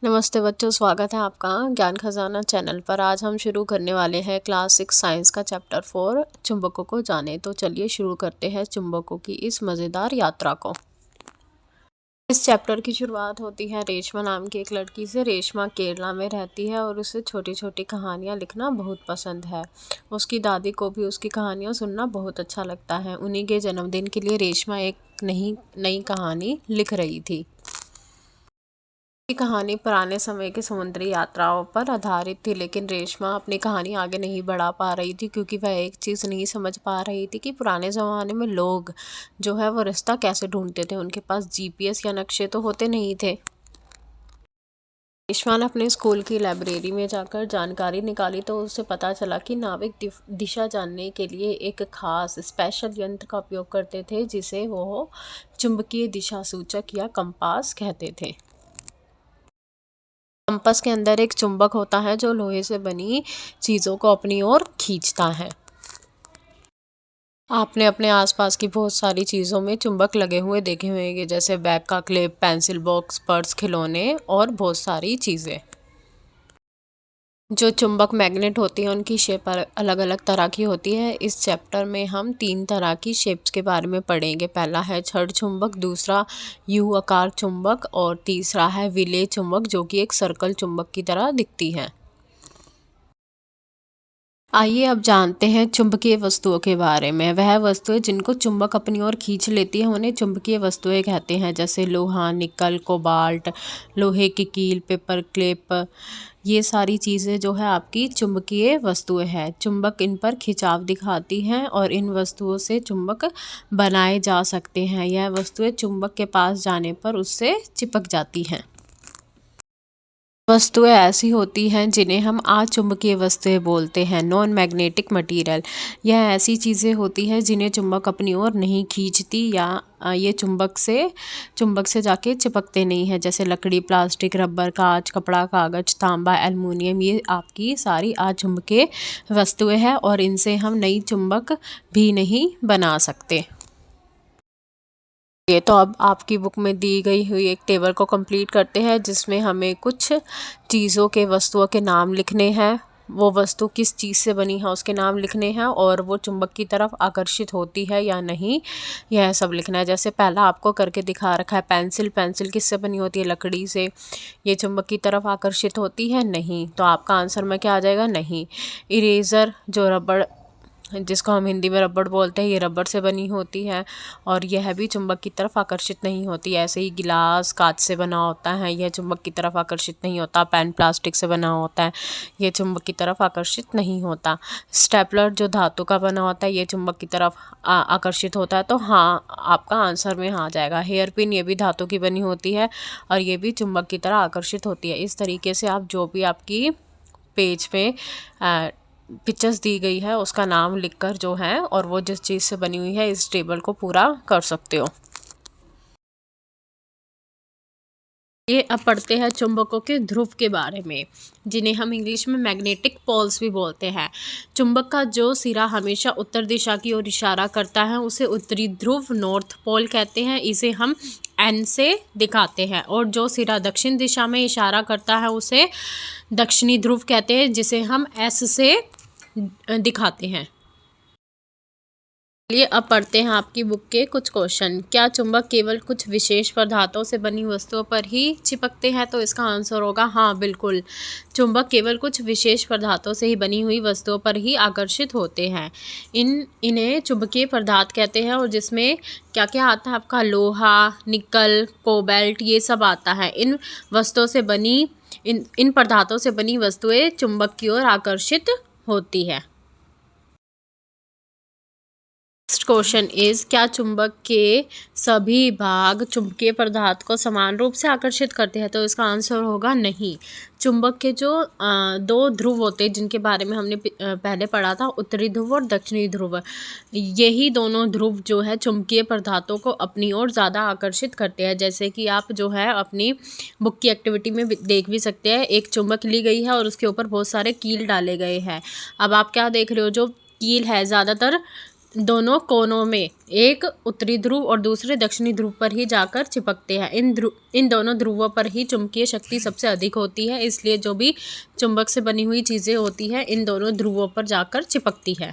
नमस्ते बच्चों, स्वागत है आपका ज्ञान खजाना चैनल पर। आज हम शुरू करने वाले हैं क्लास 6 साइंस का चैप्टर 4 चुंबकों को जाने। तो चलिए शुरू करते हैं चुंबकों की इस मज़ेदार यात्रा को। इस चैप्टर की शुरुआत होती है रेशमा नाम की एक लड़की से। रेशमा केरला में रहती है और उसे छोटी छोटी कहानियाँ लिखना बहुत पसंद है। उसकी दादी को भी उसकी कहानियाँ सुनना बहुत अच्छा लगता है। उन्हीं के जन्मदिन के लिए रेशमा एक नई कहानी लिख रही थी। की कहानी पुराने समय की समुद्री यात्राओं पर आधारित थी, लेकिन रेशमा अपनी कहानी आगे नहीं बढ़ा पा रही थी क्योंकि वह एक चीज़ नहीं समझ पा रही थी कि पुराने ज़माने में लोग जो है वो रास्ता कैसे ढूंढते थे। उनके पास जीपीएस या नक्शे तो होते नहीं थे। रेशमा ने अपने स्कूल की लाइब्रेरी में जाकर जानकारी निकाली तो उसे पता चला कि नाविक दिशा जानने के लिए एक खास स्पेशल यंत्र का उपयोग करते थे, जिसे वो चुंबकीय दिशा सूचक या कंपास कहते थे। कंपास के अंदर एक चुंबक होता है जो लोहे से बनी चीज़ों को अपनी ओर खींचता है। आपने अपने आसपास की बहुत सारी चीज़ों में चुंबक लगे हुए देखे होंगे, जैसे बैग का क्लिप, पेंसिल बॉक्स, पर्स, खिलौने और बहुत सारी चीज़ें। जो चुंबक मैग्नेट होती हैं उनकी शेप अलग अलग तरह की होती है। इस चैप्टर में हम 3 तरह की शेप्स के बारे में पढ़ेंगे। पहला है छड़ चुंबक, दूसरा यू आकार चुंबक और तीसरा है विलेय चुंबक, जो कि एक सर्कल चुंबक की तरह दिखती है। आइए अब जानते हैं चुंबकीय वस्तुओं के बारे में। वह वस्तुएं जिनको चुंबक अपनी ओर खींच लेती हैं उन्हें चुंबकीय वस्तुएं कहते हैं, जैसे लोहा, निकल, कोबाल्ट, लोहे की कील, पेपर क्लिप। ये सारी चीज़ें जो है आपकी चुंबकीय वस्तुएं हैं। चुंबक इन पर खिंचाव दिखाती हैं और इन वस्तुओं से चुंबक बनाए जा सकते हैं। यह वस्तुएं चुंबक के पास जाने पर उससे चिपक जाती हैं। वस्तुएं ऐसी होती हैं जिन्हें हम अचुंबकीय वस्तुएं बोलते हैं, नॉन मैग्नेटिक मटेरियल। यह ऐसी चीज़ें होती हैं जिन्हें चुंबक अपनी ओर नहीं खींचती या ये चुंबक से जाके चिपकते नहीं हैं, जैसे लकड़ी, प्लास्टिक, रबर, कांच, कपड़ा, कागज, तांबा, एल्युमिनियम। ये आपकी सारी अचुंबकीय वस्तुएं हैं और इनसे हम नई चुंबक भी नहीं बना सकते। ये तो अब आपकी बुक में दी गई हुई एक टेबल को कंप्लीट करते हैं, जिसमें हमें कुछ चीज़ों के वस्तुओं के नाम लिखने हैं। वो वस्तु किस चीज़ से बनी है उसके नाम लिखने हैं और वो चुंबक की तरफ आकर्षित होती है या नहीं, यह सब लिखना है। जैसे पहला आपको करके दिखा रखा है पेंसिल। पेंसिल किससे बनी होती है? लकड़ी से। ये चुंबक की तरफ आकर्षित होती है? नहीं। तो आपका आंसर में क्या आ जाएगा? नहीं। इरेज़र, जो रबड़ जिसको हम हिंदी में रबड़ बोलते हैं, ये रबड़ से बनी होती है और यह भी चुंबक की तरफ आकर्षित नहीं होती। ऐसे ही गिलास कांच से बना होता है, यह चुंबक की तरफ आकर्षित नहीं होता। पेन प्लास्टिक से बना होता है, ये चुंबक की तरफ आकर्षित नहीं होता। स्टेपलर जो धातु का बना होता है, ये चुंबक की तरफ आकर्षित होता है। तो हाँ, आपका आंसर में हाँ आ जाएगा। हेयर पिन, ये भी धातु की बनी होती है और ये भी चुंबक की तरह आकर्षित होती है। इस तरीके से आप जो भी आपकी पेज पे पिक्चर्स दी गई है उसका नाम लिखकर जो है और वो जिस चीज़ से बनी हुई है इस टेबल को पूरा कर सकते हो। ये अब पढ़ते हैं चुंबकों के ध्रुव के बारे में, जिन्हें हम इंग्लिश में मैग्नेटिक पोल्स भी बोलते हैं। चुंबक का जो सिरा हमेशा उत्तर दिशा की ओर इशारा करता है उसे उत्तरी ध्रुव, नॉर्थ पोल कहते हैं। इसे हम एन से दिखाते हैं। और जो सिरा दक्षिण दिशा में इशारा करता है उसे दक्षिणी ध्रुव कहते हैं, जिसे हम एस से दिखाते हैं। चलिए अब पढ़ते हैं आपकी बुक के कुछ क्वेश्चन। क्या चुंबक केवल कुछ विशेष पदार्थों से बनी वस्तुओं पर ही चिपकते हैं? तो इसका आंसर होगा हाँ, बिल्कुल। चुंबक केवल कुछ विशेष पदार्थों से ही बनी हुई वस्तुओं पर ही आकर्षित होते हैं। इन्हें चुंबकीय पदार्थ कहते हैं और जिसमें क्या क्या आता है आपका? लोहा, निकल, कोबाल्ट, ये सब आता है। इन पदार्थों से बनी वस्तुएं चुंबक की ओर आकर्षित होती है। नेक्स्ट क्वेश्चन इज, क्या चुंबक के सभी भाग चुंबकीय पदार्थ को समान रूप से आकर्षित करते हैं? तो इसका आंसर होगा नहीं। चुंबक के जो 2 ध्रुव होते हैं जिनके बारे में हमने पहले पढ़ा था, उत्तरी ध्रुव और दक्षिणी ध्रुव, यही दोनों ध्रुव जो है चुंबकीय पदार्थों को अपनी ओर ज़्यादा आकर्षित करते हैं। जैसे कि आप जो है अपनी बुक की एक्टिविटी में देख भी सकते हैं, एक चुंबक ली गई है और उसके ऊपर बहुत सारे कील डाले गए हैं। अब आप क्या देख रहे हो? जो कील है ज़्यादातर दोनों कोनों में, एक उत्तरी ध्रुव और दूसरे दक्षिणी ध्रुव पर ही जाकर चिपकते हैं। इन दोनों ध्रुवों पर ही चुंबकीय शक्ति सबसे अधिक होती है, इसलिए जो भी चुंबक से बनी हुई चीज़ें होती हैं इन दोनों ध्रुवों पर जाकर चिपकती है।